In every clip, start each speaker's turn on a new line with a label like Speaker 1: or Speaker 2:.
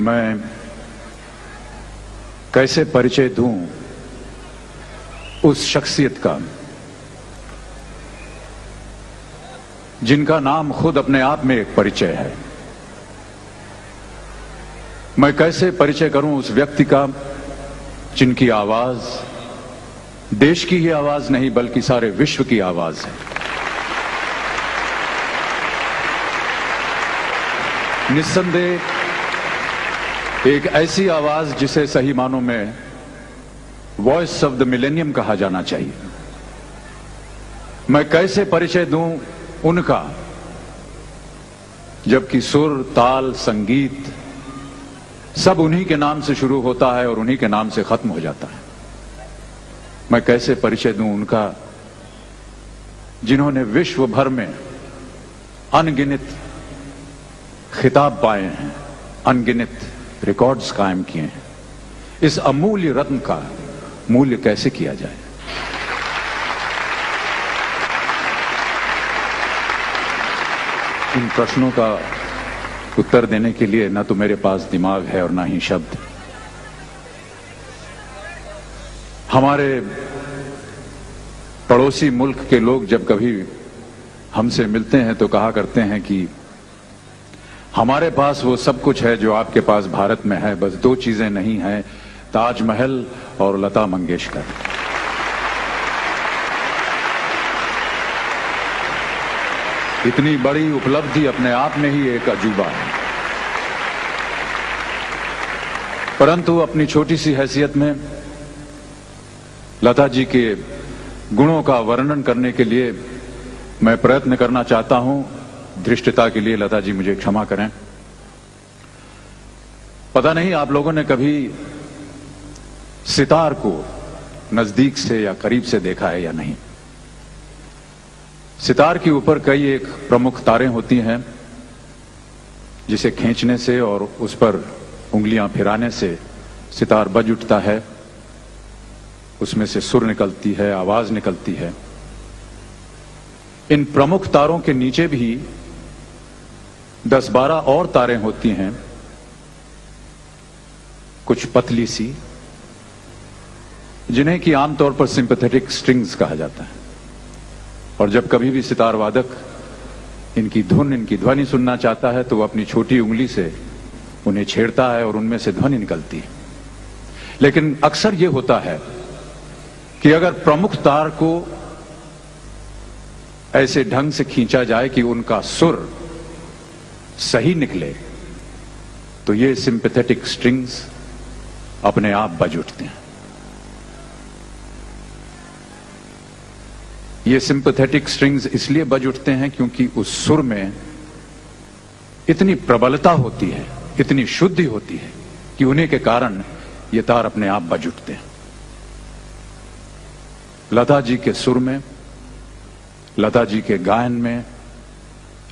Speaker 1: मैं कैसे परिचय दूं उस शख्सियत का जिनका नाम खुद अपने आप में एक परिचय है। मैं कैसे परिचय करूं उस व्यक्ति का जिनकी आवाज देश की ही आवाज नहीं बल्कि सारे विश्व की आवाज है। निस्संदेह एक ऐसी आवाज जिसे सही मानों में वॉइस ऑफ द मिलेनियम कहा जाना चाहिए। मैं कैसे परिचय दूं उनका जबकि सुर, ताल, संगीत सब उन्हीं के नाम से शुरू होता है और उन्हीं के नाम से खत्म हो जाता है। मैं कैसे परिचय दूं उनका जिन्होंने विश्व भर में अनगिनत खिताब पाए हैं, अनगिनत रिकॉर्ड्स कायम किए हैं। इस अमूल्य रत्न का मूल्य कैसे किया जाए? इन प्रश्नों का उत्तर देने के लिए ना तो मेरे पास दिमाग है और ना ही शब्द। हमारे पड़ोसी मुल्क के लोग जब कभी हमसे मिलते हैं तो कहा करते हैं कि हमारे पास वो सब कुछ है जो आपके पास भारत में है, बस दो चीजें नहीं हैं, ताजमहल और लता मंगेशकर। इतनी बड़ी उपलब्धि अपने आप में ही एक अजूबा है। परंतु अपनी छोटी सी हैसियत में लता जी के गुणों का वर्णन करने के लिए मैं प्रयत्न करना चाहता हूं। धृष्टता के लिए लता जी मुझे क्षमा करें। पता नहीं आप लोगों ने कभी सितार को नजदीक से या करीब से देखा है या नहीं। सितार के ऊपर कई एक प्रमुख तारें होती हैं जिसे खींचने से और उस पर उंगलियां फिराने से सितार बज उठता है, उसमें से सुर निकलती है, आवाज निकलती है। इन प्रमुख तारों के नीचे भी 10-12 और तारें होती हैं, कुछ पतली सी, जिन्हें कि आमतौर पर सिंपैथेटिक स्ट्रिंग्स कहा जाता है। और जब कभी भी सितार वादक इनकी धुन, इनकी ध्वनि सुनना चाहता है तो वह अपनी छोटी उंगली से उन्हें छेड़ता है और उनमें से ध्वनि निकलती है। लेकिन अक्सर यह होता है कि अगर प्रमुख तार को ऐसे ढंग से खींचा जाए कि उनका सुर सही निकले तो ये सिंपैथेटिक स्ट्रिंग्स अपने आप बज उठते हैं। ये सिंपैथेटिक स्ट्रिंग्स इसलिए बज उठते हैं क्योंकि उस सुर में इतनी प्रबलता होती है, इतनी शुद्धि होती है कि उन्हीं के कारण ये तार अपने आप बज उठते हैं। लता जी के सुर में, लता जी के गायन में,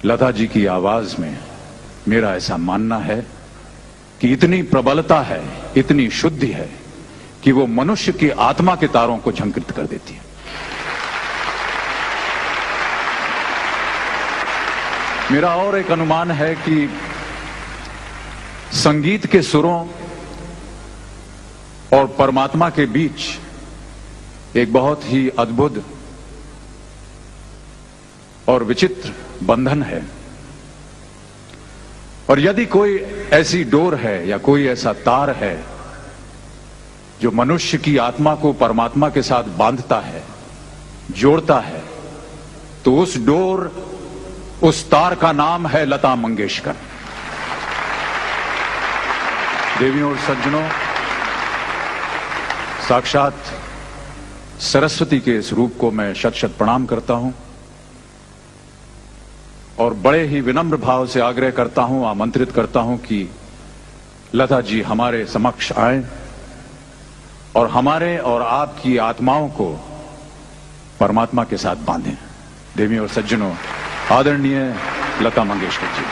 Speaker 1: लता जी की आवाज में मेरा ऐसा मानना है कि इतनी प्रबलता है, इतनी शुद्धि है कि वो मनुष्य की आत्मा के तारों को झंकृत कर देती है। मेरा और एक अनुमान है कि संगीत के सुरों और परमात्मा के बीच एक बहुत ही अद्भुत और विचित्र बंधन है। और यदि कोई ऐसी डोर है या कोई ऐसा तार है जो मनुष्य की आत्मा को परमात्मा के साथ बांधता है, जोड़ता है, तो उस डोर, उस तार का नाम है लता मंगेशकर। देवियों और सज्जनों, साक्षात सरस्वती के इस रूप को मैं शत शत प्रणाम करता हूं और बड़े ही विनम्र भाव से आग्रह करता हूं, आमंत्रित करता हूं कि लता जी हमारे समक्ष आए और हमारे और आपकी आत्माओं को परमात्मा के साथ बांधें। देवियों और सज्जनों, आदरणीय लता मंगेशकर जी।